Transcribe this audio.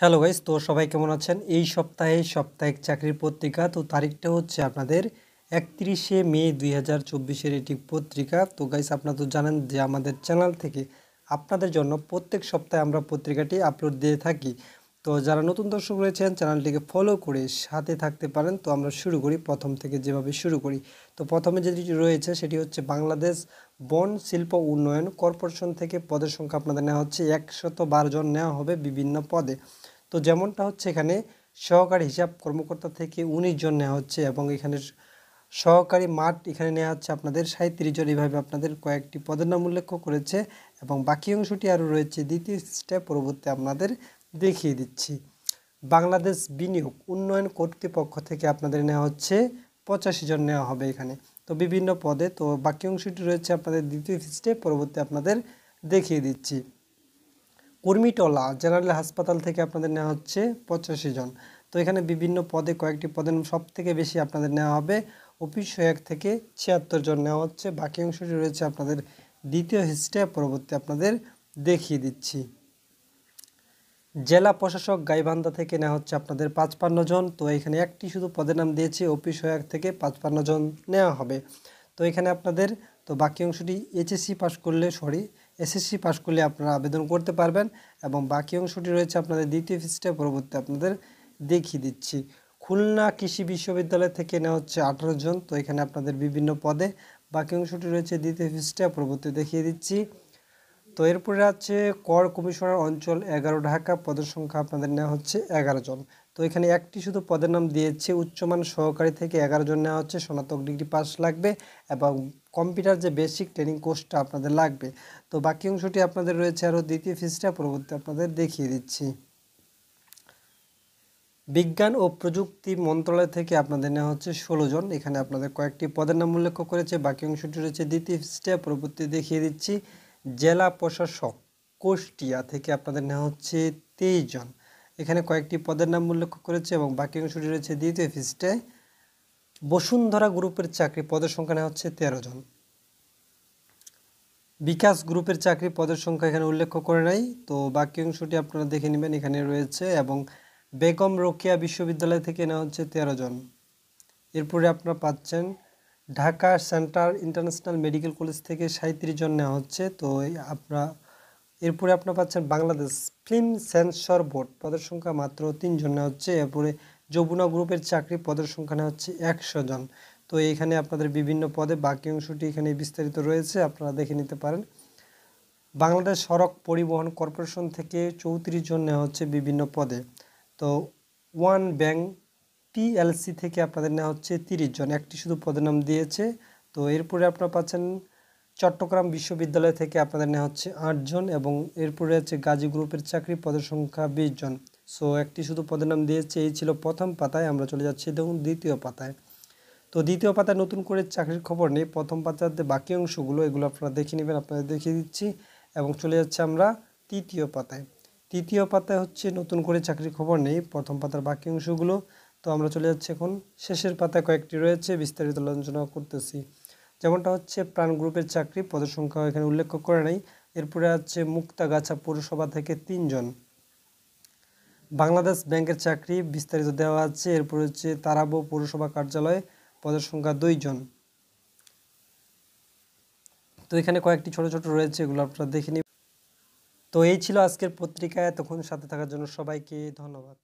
Hello guys, তো সবাই কেমন আছেন? এই সপ্তাহে সাপ্তাহিক চাকরির পত্রিকা, তো তারিখটা হচ্ছে আপনাদের 31শে মে 2024-এর এটি পত্রিকা। তো গাইস, আপনারা তো জানেন যে আমাদের চ্যানেল থেকে আপনাদের জন্য প্রত্যেক সপ্তাহে আমরা পত্রিকাটি আপলোড দিয়ে থাকি। তো যারা নতুন দর্শক রয়েছেন চ্যানেলটিকে ফলো করে সাথে থাকতে পারেন। তো আমরা শুরু করি প্রথম থেকে, যেভাবে শুরু করি। তো প্রথমে যেটি রয়েছে সেটি হচ্ছে বাংলাদেশ বন শিল্প উন্নয়ন কর্পোরেশন থেকে পদের সংখ্যা আপনাদের নেওয়া হচ্ছে 112 জন নেওয়া হবে বিভিন্ন পদে। তো যেমনটা হচ্ছে এখানে সহকারী হিসাব কর্মকর্তা থেকে 19 জন নেওয়া হচ্ছে এবং এখানে সহকারী মাঠ এখানে নেওয়া হচ্ছে আপনাদের 37 জন। এইভাবে আপনাদের কয়েকটি পদের নাম উল্লেখ করেছে এবং বাকি অংশটি আরও রয়েছে দ্বিতীয় স্টেপ পরবর্তী আপনাদের দেখিয়ে দিচ্ছি। বাংলাদেশ বিনিয়োগ উন্নয়ন কর্তৃপক্ষ থেকে আপনাদের নেওয়া হচ্ছে 85 জন নেওয়া হবে এখানে। তো বিভিন্ন পদে, তো বাকি অংশটি রয়েছে আপনাদের দ্বিতীয় স্টেপ পরবর্তী আপনাদের দেখিয়ে দিচ্ছি। কুর্মিটোলা জেনারেল হাসপাতাল থেকে আপনাদের নেওয়া হচ্ছে 85 জন। তো এখানে বিভিন্ন পদে কয়েকটি পদের সব থেকে বেশি আপনাদের নেওয়া হবে অফিস সহায়ক থেকে 76 জন নেওয়া হচ্ছে। বাকি অংশটি রয়েছে আপনাদের দ্বিতীয় স্টেপ পরবর্তী আপনাদের দেখিয়ে দিচ্ছি। জেলা প্রশাসক গাইবান্ধা থেকে নেওয়া হচ্ছে আপনাদের 55 জন। তো এখানে একটি শুধু পদের নাম দিয়েছি, অফিস সহায়ক থেকে 55 জন নেওয়া হবে। তো এখানে আপনাদের তো বাকি অংশটি এসএসসি পাস করলে আপনারা আবেদন করতে পারবেন এবং বাকি অংশটি রয়েছে আপনাদের দ্বিতীয় পৃষ্ঠা পরবর্তী আপনাদের দেখিয়ে দিচ্ছি। খুলনা কৃষি বিশ্ববিদ্যালয় থেকে নেওয়া হচ্ছে 18 জন। তো এখানে আপনাদের বিভিন্ন পদে, বাকি অংশটি রয়েছে দ্বিতীয় পৃষ্ঠা পরবর্তী দেখিয়ে দিচ্ছি। তো এরপরে আছে কর কমিশনার অঞ্চল 11 ঢাকা, পদের সংখ্যা আপনাদের নেওয়া হচ্ছে 11 জন। তো এখানে একটি শুধু পদের নাম দিয়েছে উচ্চমান সহকারী থেকে 11 জন নেওয়া হচ্ছে, স্নাতক ডিগ্রি পাস লাগবে এবং কম্পিউটার যে বেসিক ট্রেনিং কোর্সটা আপনাদের লাগবে। তো বাকি অংশটি আপনাদের রয়েছে আরও দ্বিতীয় পৃষ্ঠা পরবর্তী আপনাদের দেখিয়ে দিচ্ছি। বিজ্ঞান ও প্রযুক্তি মন্ত্রণালয় থেকে আপনাদের নেওয়া হচ্ছে 16 জন। এখানে আপনাদের কয়েকটি পদের নাম উল্লেখ করেছে, বাকি অংশটি রয়েছে দ্বিতীয় পৃষ্ঠা পরবর্তী দেখিয়ে দিচ্ছি। জেলা প্রশাসক কুষ্টিয়া থেকে আপনাদের নেওয়া হচ্ছে 23 জন। এখানে কয়েকটি পদের নাম উল্লেখ করেছে এবং বাকি অংশটি রয়েছে দ্বিতীয় পৃষ্ঠায়। বসুন্ধরা গ্রুপের চাকরি পদের সংখ্যা নেওয়া হচ্ছে 13 জন। বিকাশ গ্রুপের চাকরি পদের সংখ্যা এখানে উল্লেখ করে নাই, তো বাকি অংশটি আপনারা দেখে নেবেন এখানে রয়েছে। এবং বেগম রোকেয়া বিশ্ববিদ্যালয় থেকে নেওয়া হচ্ছে 13 জন। এরপরে আপনারা পাচ্ছেন Dhaka central international medical college থেকে 37 জন নেওয়া হচ্ছে। তো এরপরে আপনারা পাচ্ছেন বাংলাদেশ ফিল্ম সেন্সর বোর্ড, পদের সংখ্যা মাত্র 3 জন নেওয়া হচ্ছে। এরপরে যমুনা গ্রুপের চাকরি পদের সংখ্যা নেওয়া হচ্ছে 100 জন। তো এখানে আপনাদের বিভিন্ন পদে, বাকি অংশটি এখানে বিস্তারিত রয়েছে, আপনারা দেখে নিতে পারেন। বাংলাদেশ সড়ক পরিবহন কর্পোরেশন থেকে 34 জন নেওয়া হচ্ছে বিভিন্ন পদে। তো ওয়ান ব্যাংক পিএলসি থেকে আপনাদের নেওয়া হচ্ছে 30 জন, একটি শুধু পদের নাম দিয়েছে। তো এরপরে আপনারা পাচ্ছেন চট্টগ্রাম বিশ্ববিদ্যালয় থেকে আপনাদের নেওয়া হচ্ছে 8 জন এবং এরপরে হচ্ছে গাজী গ্রুপের চাকরি পদের সংখ্যা 20 জন। সো একটি শুধু পদের নাম দিয়েছে। এই ছিল প্রথম পাতায়। আমরা চলে যাচ্ছি দেখুন দ্বিতীয় পাতায়। তো দ্বিতীয় পাতায় নতুন করে চাকরির খবর নেই, প্রথম পাতাতে বাকি অংশগুলো এগুলো আপনারা দেখে নেবেন, আপনাদের দেখিয়ে দিচ্ছি। এবং চলে যাচ্ছে আমরা তৃতীয় পাতায়। তৃতীয় পাতায় হচ্ছে নতুন করে চাকরির খবর নেই, প্রথম পাতার বাকি অংশগুলো। তো আমরা চলে যাচ্ছি এখন শেষের পাতায়, কয়েকটি রয়েছে বিস্তারিত আলোচনা করতেছি। যেমনটা হচ্ছে প্রাণ গ্রুপের চাকরি পদের সংখ্যা এখানে উল্লেখ করে নাই। এরপরে আছে মুক্তাগাছা পৌরসভা থেকে 3 জন। বাংলাদেশ ব্যাংকের চাকরি বিস্তারিত দেওয়া আছে। এরপর হচ্ছে তারাবো পৌরসভা কার্যালয়, পদের সংখ্যা 2 জন। তো এখানে কয়েকটি ছোট ছোট রয়েছে, এগুলো আপনারা দেখে নিন। তো এই ছিল আজকের পত্রিকায়। এতক্ষণ সাথে থাকার জন্য সবাইকে ধন্যবাদ।